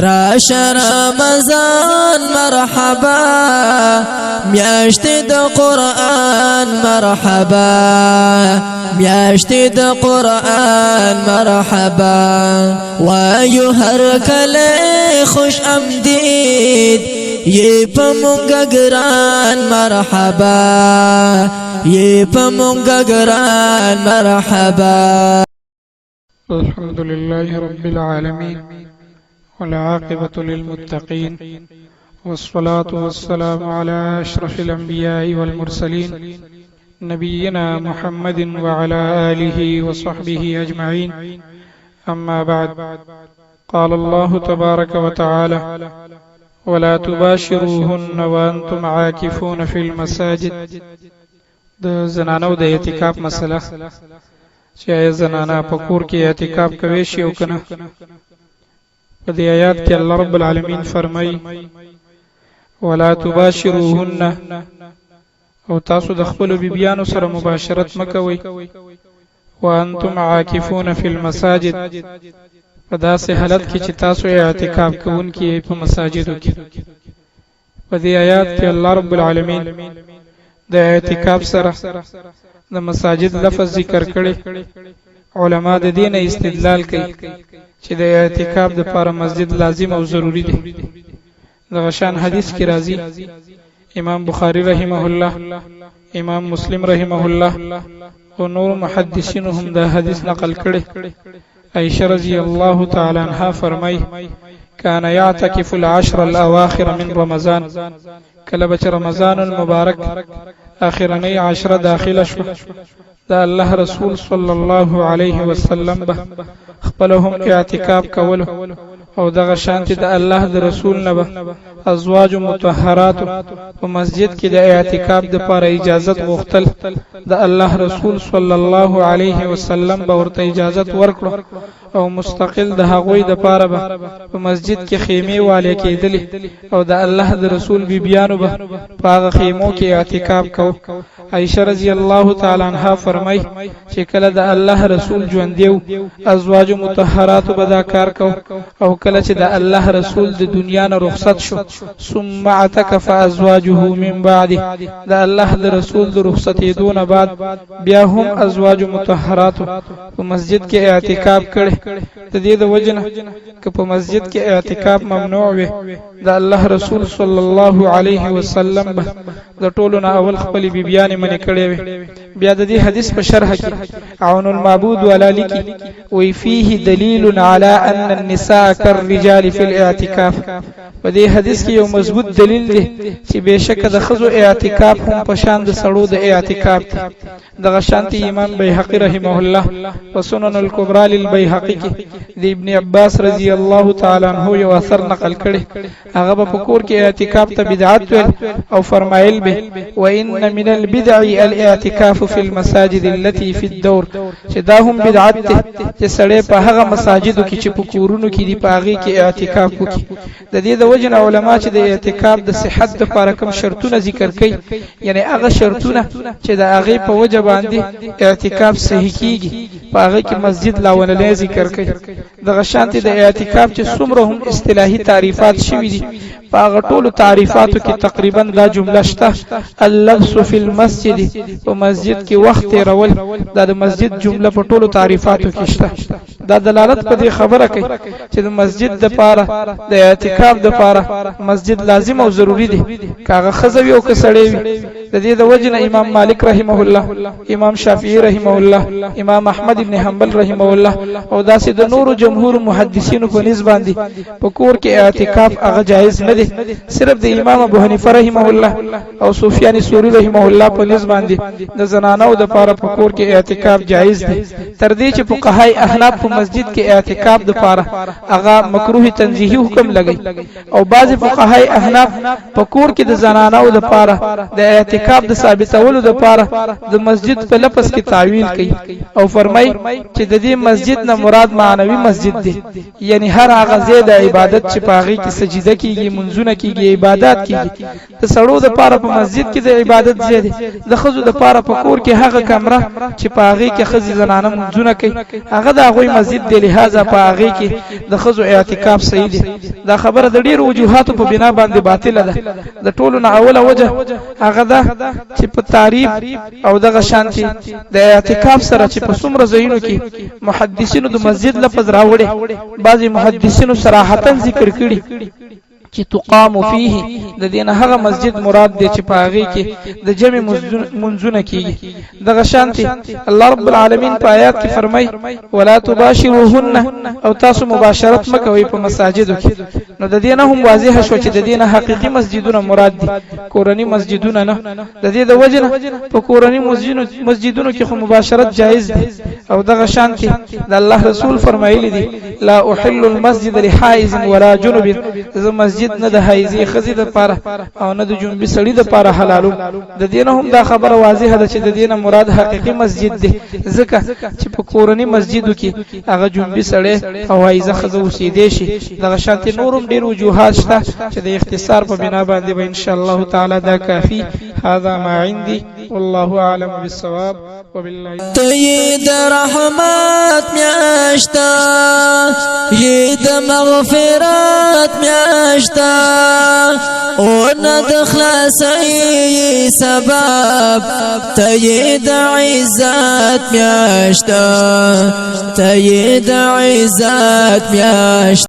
راش رمضان مرحبا میاشت د قرآن مرحبا میاشت د قرآن مرحبا وایو هر کله خوش آمدید یہ پمونگا گران مرحبا یہ پمونگا گران مرحبا. الحمد لله رب العالمين والعاقبة للمتقين والصلاة والسلام على أشرف الأنبياء والمرسلين نبينا محمد وعلى آله وصحبه أجمعين. أما بعد، قال الله تبارك وتعالى: ولا تباشروهن وأنتم عاكفون في المساجد. د زنانو د اعتکاف مسله چې زنانا په کور کې اعتکاف کوي شي او کنه. په دې آیات کې الله رب العالمین فرمایي: ولا تباشروهن، او تاسو د خپل بیبيانو سره مباشرت مکوئ. وانتم عاکفون فی المساجد، په داسې حالت کې چې تاسو اعتکاف کوونکي په مساجدو کې. په دې آیات کې الله رب العالمین د اعتکاف سره د مساجد لفظ ذکر کړي. علما د دین استدلال کوي چې د اعتکاف د لپاره مسجد لازم او ضروری دی. د غشان حدیث کې راځي، امام بخاری رحمه الله، امام مسلم رحمه الله او نور محدثین هم دا حدیث نقل کړي. عائشہ رضی الله تعالی عنها فرمای: کان یعتکف العشر الاواخر من رمضان. کله بچ رمضان المبارک اخرنی عشره داخله شو، دا الله رسول صلی الله علیه وسلم به خپلهم اعتکاف کول، او دغه شانتی د الله د رسول نه به ازواج مطهرات په مسجد کې د اعتکاف د لپاره اجازه غوښتل. د الله رسول صلی الله علیه وسلم به ورته اجازه ورکړه، او مستقل د هغوی د لپاره به په مسجد کې خیمه والي کېدلې، او د الله د رسول بیبيانو به په هغه خیمو کې اعتکاف کو. عائشہ رضی الله تعالی عنها فرمای چې کله د الله رسول ژوند دیو ازواج مطهرات به دا کار کو، او کله چې د الله رسول د دنیا نه رخصت شو، ثم اعتکف ازواجه من بعده، د الله د رسول د رخصتې دون بعد بیا هم ازواج مطهرات په مسجد کې اعتکاف کړي. د دې د وجنه که په مسجد کې اعتکاف ممنوع وي، د الله رسول صلی الله علیه وسلم به د ټولو نه اول خپل بیبيانې منې کړې وي. بیا د دې حدیث په شرح کې عون المعبود ولالی کې وی فيه دلیل علی ان النساء كالرجال في الاعتكاف. په دې حدیث کې یو مضبوط دلیل دی چې بهشکه د خزو اعتکاف هم په شان د سړو د اعتکاف دی. دغه شانتی امام بیهقی رحمه الله په سنن الکبرى للبیهقی کې د ابن عباس رضی الله تعالی عنہ یو اثر نقل کړي. هغه په کور کې اعتکاف ته بدعت ویل او فرمایل به: وان من البدع الاعتكاف في المساجد التي في الدور. چې دا هم بدعت ده چې سړی په هغه مساجدو کې چې په کورونو کې دی په هغه کې اعتکاف وکړي. د دې د وجه علماء چې د اعتکاف د صحت لپاره کوم شرطونه ذکر کړي، یعنی هغه شرطونه چې د هغه په وجه باندې اعتکاف صحیح کیږي، په هغه کې مسجد لاولنه ذکر کړي. د غشانت د اعتکاف چې څومره هم اصطلاحي تعریفات شوي دي، په هغه ټولو تعریفاتو کې تقریبا دا جمله شته: اللبس فی المسجد، په مسجد کې وخت تیرول. دا د مسجد جمله په ټولو تعریفاتو کې شته. دا دلالت په دې خبره کوي چې د مسجد د لپاره د اعتکاف د لپاره مسجد لازم او ضروری دی، کاغه خزوی او کسړی وي. د دې د وجه نه امام مالک رحمه الله، امام شافعی رحمه الله، امام احمد ابن حنبل رحمه الله او داسې د نورو جمهور محدثینو په نسبت باندې په کور کې اعتکاف هغه جایز نه دی. صرف د امام ابو حنیفه رحمه الله او سفیان ثوری رحمه الله په نسبت باندې د زنانو د لپاره په کور کې اعتکاف جایز دی. تر دې چې فقهای احناف په مسجد کې اعتکاف د لپاره هغه مکروه تنزیهی حکم لګی، او بعض فقهای احناف په کور کې د زنانو د لپاره د اعتکاف د ثابتولو د لپاره د مسجد په لفظ کې تعویل کوي، او فرمای چې د دې مسجد نه مراد معنوي مسجد مسجد دی یعنی هر هغه ځای د عبادت چې په هغې کې سجده کیږي منځونه کیږي عبادت کیږي د سړو دپاره په مسجد کې د عبادت ځای دی د ښځو دپاره په کور کې هغه کمره چې په هغې کې ښځې زنانه منځونه کوي هغه د هغوی مسجد دی لهذا په هغې کې د ښځو اعتکاف صحیح دی دا خبره د ډېرو وجوهاتو په بنا باندې باطله ده د ټولو نه اوله وجه هغه ده چې په تعریف او دغه شانتي د اعتکاف سره چې په څومره ځایونو کې محدثینو د مسجد لفظ راوړي بعضی محدثینو صراحتا ذکر کړي چې تقام فيه د دین هغه مسجد مراد دی چې په هغه کې د جمع منځونه کیږي دغه شانتي الله رب العالمین په آیات کې فرمای ولا تباشروهن او تاسو مباشرت مکوئ په مساجدو کې نو د دین هم واضح شو چې د دین حقيقي مسجدونه مراد دي کورنی مسجدونه نه د دې د وجنه په کورنی مسجدونو کې خو مباشرت جایز دی او دغه شانتي د الله رسول فرمایلی دي لا احل المسجد لحائز ولا جنب مسجد نه د حایزي خزي د پاره او نه د جنبي سړي د پاره حلالو د دینه هم دا خبره واضحه ده چې د دینه مراد حقيقي مسجد دی ځکه چې په کورنی مسجدو کې هغه جنبي سړي او حایزه خزه اوسېدې شي دغه شانتي نورم ډیر وجوهات شته چې د اختصار په بنا باندې به ان شاء الله تعالی دا کافي هذا ما عندي والله اعلم بالصواب وبالله تيد رحمت میاشتا ید مغفرت میاشتا او ند خلاصي سبب تيد عزت میاشتا تيد عزت میاشتا